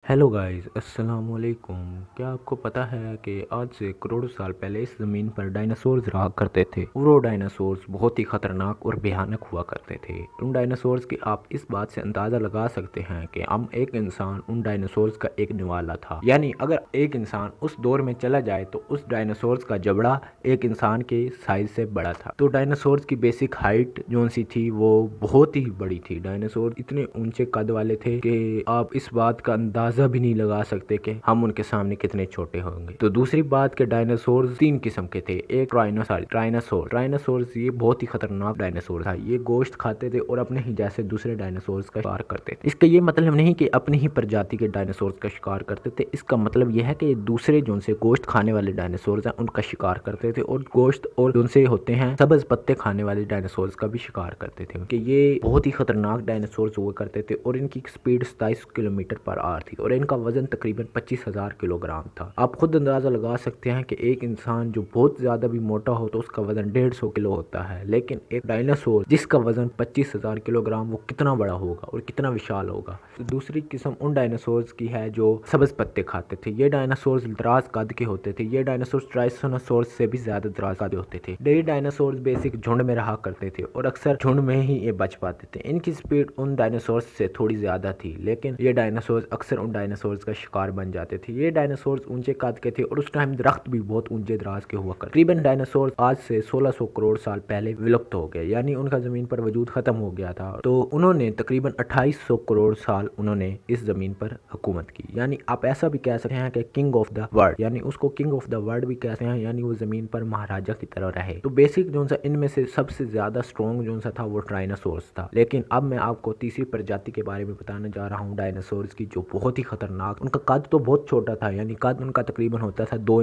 Hello guys, अस्सलाम वालेकुम। क्या आपको पता है कि आज से करोड़ों साल पहले इस ज़मीन पर डायनासोर्स रहा करते थे। वो डायनासोर्स बहुत ही ख़तरनाक और भयानक हुआ करते थे। उन डायनासोर्स की आप इस बात से अंदाज़ा लगा सकते हैं कि हम एक इंसान उन डायनासोर्स का एक निवाला था। यानी अगर एक इंसान उस दौर में चला जाए तो उस डायनासोर्स का जबड़ा एक इंसान के साइज से बड़ा था। तो डायनासोर्स की बेसिक हाइट जो सी थी वो बहुत ही बड़ी थी। डायनासोर इतने ऊंचे कद वाले थे कि आप इस बात का अंदाजा भी नहीं लगा सकते कि हम उनके सामने कितने छोटे होंगे। तो दूसरी बात के डायनासोर तीन किस्म के थे। एक ट्राइनोसोर्स ये बहुत ही खतरनाक डायनासोर था। ये गोश्त खाते थे और अपने ही जैसे दूसरे डायनासोर्स का शिकार करते थे। इसका ये मतलब नहीं कि अपनी ही प्रजाति के डायनासोर्स का शिकार करते थे। इसका मतलब यह है कि दूसरे जो से गोश्त खाने वाले डायनासोर्स हैं उनका शिकार करते थे और गोश्त और उनसे होते हैं सब्ज पत्ते खाने वाले डायनासोर्स का भी शिकार करते थे। कि ये बहुत ही खतरनाक डायनासोर्स हुआ करते थे और इनकी स्पीड 27 किलोमीटर पर आवर थी और इनका वजन तकरीबन 25,000 किलोग्राम था। आप खुद अंदाजा लगा सकते हैं कि एक इंसान जो बहुत ज्यादा भी मोटा हो तो उसका वजन 150 किलो होता है, लेकिन एक डायनासोर जिसका वजन 25,000 किलोग्राम वो कितना बड़ा होगा और कितना विशाल होगा। तो दूसरी किस्म उन डायनासोर्स की है जो सब्ज पत्ते खाते थे। ये डायनासोर्स दराज कद के होते थे। ये डायनासोर्स ट्राइसोनोसोर्स से भी ज्यादा दराज कद होते थे। ये डायनासोर्स बेसिक झुंड में रहा करते थे और अक्सर झुंड में ही ये बच पाते थे। इनकी स्पीड उन डायनासोर्स से थोड़ी ज्यादा थी, लेकिन ये डायनासोर्स अक्सर उन डायनासोर्स का शिकार बन जाते थे। ये डायनासोर्स ऊंचे कद के थे और उस टाइम दरख्त भी बहुत ऊंचे दराज के हुआ करते। तकरीबन डायनासोर्स आज से 1600 करोड़ साल पहले विलुप्त हो गए, यानी उनका जमीन पर वजूद खत्म हो गया था। तो उन्होंने तकरीबन 2800 करोड़ साल उन्होंने इस जमीन पर हुकूमत की। यानी आप ऐसा भी कह सकते हैं कि किंग ऑफ द वर्ल्ड, यानी उसको किंग ऑफ द वर्ल्ड भी कहते हैं, यानी वो जमीन पर महाराजा की तरह रहे। तो बेसिक जो सा इनमें से सबसे ज्यादा स्ट्रॉन्ग जो सा था वो ट्राइनासोर्स था। लेकिन अब मैं आपको तीसरी प्रजाति के बारे में बताने जा रहा हूँ डायनासोर्स की, जो बहुत ही खतरनाक। उनका कद तो बहुत छोटा था, यानी कद उनका तकरीबन होता था दो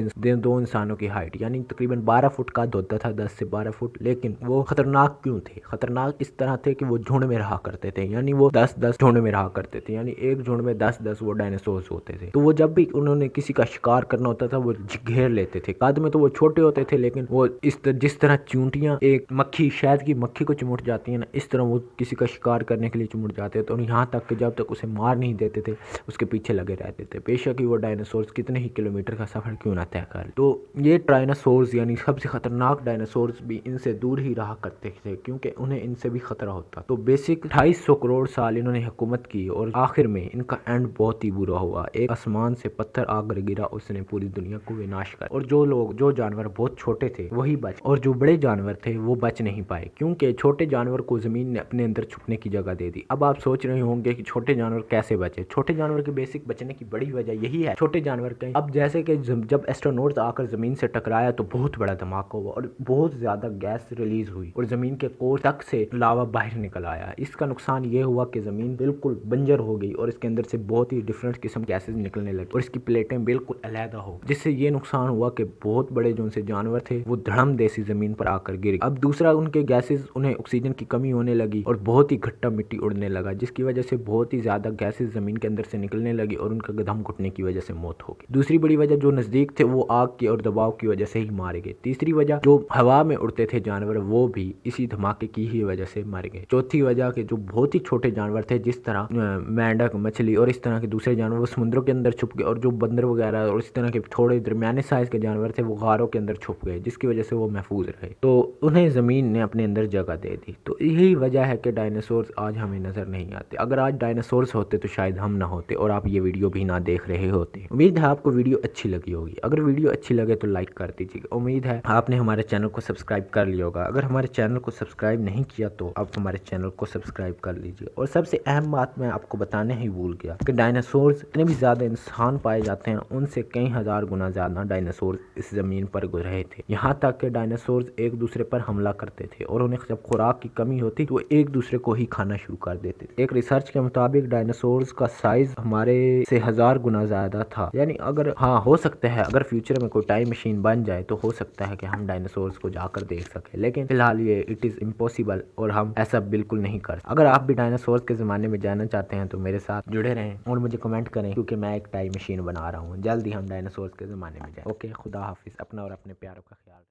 इंसानों की हाइट, यानी तकरीबन 12 फुट कद होता था, 10 से 12 फुट। लेकिन वो खतरनाक क्यों थे? खतरनाक इस तरह थे कि वो झुंड में रहा करते थे, यानी वो 10-10 झुंड में रहा करते थे, यानी एक झुंड में 10-10 वो डायनासोर्स होते थे। तो वो जब भी उन्होंने किसी का शिकार करना होता था वो घेर लेते थे। कद में तो वो छोटे होते थे, लेकिन वो जिस तरह चूंटियां एक मक्खी शहद की मक्खी को चिमुट जाती है ना, इस तरह वो किसी का शिकार करने के लिए चिमुट जाते थे। और यहाँ तक कि जब तक उसे मार नहीं देते थे उसके पीछे लगे रहते थे, बेशक ही वो डायनासोर्स कितने ही किलोमीटर का सफर क्यों ना तय कर। तो ये ट्राइनासोर्स यानी सबसे खतरनाक डायनासोर्स भी इनसे दूर ही रहा करते थे, क्योंकि उन्हें इनसे भी खतरा होता। तो बेसिक 250 करोड़ साल इन्होंने हुकूमत की और आखिर में इनका एंड बहुत ही बुरा हुआ। एक आसमान से पत्थर आकर गिरा, उसने पूरी दुनिया को विनाश कर, और जो जानवर बहुत छोटे थे वही बच, और जो बड़े जानवर थे वो बच नहीं पाए, क्योंकि छोटे जानवर को जमीन ने अपने अंदर छुपने की जगह दे दी। अब आप सोच रहे होंगे कि छोटे जानवर कैसे बचे। छोटे जानवर के बेसिक बचने की बड़ी वजह यही है, छोटे जानवर के अब जैसे कि जब एस्ट्रोनॉट्स आकर जमीन से टकराया तो बहुत बड़ा धमाका हुआ और बहुत ज्यादा गैस रिलीज हुई और जमीन के कोर तक से लावा बाहर निकल आया। इसका नुकसान ये हुआ कि जमीन बिल्कुल बंजर हो गई और इसके अंदर से बहुत ही डिफरेंट किस्म के गैसेज निकलने लगे और इसकी प्लेटें बिल्कुल अलहदा हो, जिससे ये नुकसान हुआ कि बहुत बड़े जो से जानवर थे वो धड़म देसी जमीन पर आकर गिरे। अब दूसरा, उनके गैसेज, उन्हें ऑक्सीजन की कमी होने लगी और बहुत ही घट्टा मिट्टी उड़ने लगा, जिसकी वजह से बहुत ही ज्यादा गैसेज जमीन के अंदर से निकलने लगी और उनका दम घुटने की वजह से मौत हो गई। दूसरी बड़ी वजह, जो नजदीक थे वो आग की और दबाव की वजह से ही मारे गए। तीसरी वजह, जो हवा में उड़ते थे जानवर वो भी इसी धमाके की ही वजह से मारे गए। चौथी वजह के जो बहुत ही छोटे जानवर थे, जिस तरह मेंढक, मछली और इस तरह के दूसरे जानवर वो समुद्रों के अंदर छुप गए, और जो बंदर वगैरह और इस तरह के थोड़े दरमियाने साइज के जानवर थे वो गारों के अंदर छुप गए, जिसकी वजह से वो महफूज रहे। तो उन्हें जमीन ने अपने अंदर जगह दे दी। तो यही वजह है कि डायनासोर्स आज हमें नजर नहीं आते। अगर आज डायनासोर्स होते तो शायद हम ना होते और आप ये वीडियो भी ना देख रहे होते। उम्मीद है आपको वीडियो अच्छी लगी होगी। अगर वीडियो अच्छी लगे तो लाइक कर दीजिएगा। उम्मीद है आपने हमारे चैनल को सब्सक्राइब कर लिया होगा। अगर हमारे चैनल को सब्सक्राइब नहीं किया तो आप हमारे चैनल को सब्सक्राइब कर लीजिए। और सबसे अहम बात मैं आपको बताने ही भूल गया कि डायनासोर्स इतने भी ज्यादा इंसान पाए जाते हैं, उनसे कई हजार गुना ज्यादा डायनासोर्स इस जमीन पर रहे थे। यहाँ तक कि डायनासोर्स एक दूसरे पर हमला करते थे और उन्हें जब खुराक की कमी होती तो एक दूसरे को ही खाना शुरू कर देते थे। एक रिसर्च के मुताबिक डायनासोर्स का साइज हमारे से 1000 गुना ज्यादा था। यानी अगर हो सकता है अगर फ्यूचर में कोई टाइम मशीन बन जाए तो हो सकता है कि हम डायनासोर्स को जाकर देख सके, लेकिन फिलहाल ये इट इज इम्पॉसिबल और हम ऐसा बिल्कुल नहीं कर सकते। अगर आप भी डायनासोर्स के जमाने में जाना चाहते हैं तो मेरे साथ जुड़े रहें और मुझे कमेंट करें, क्योंकि मैं एक टाइम मशीन बना रहा हूँ। जल्दी हम डायनासोर्स के जमाने में जाए। ओके, खुदा हाफिज। अपना और अपने प्यारों का ख्याल।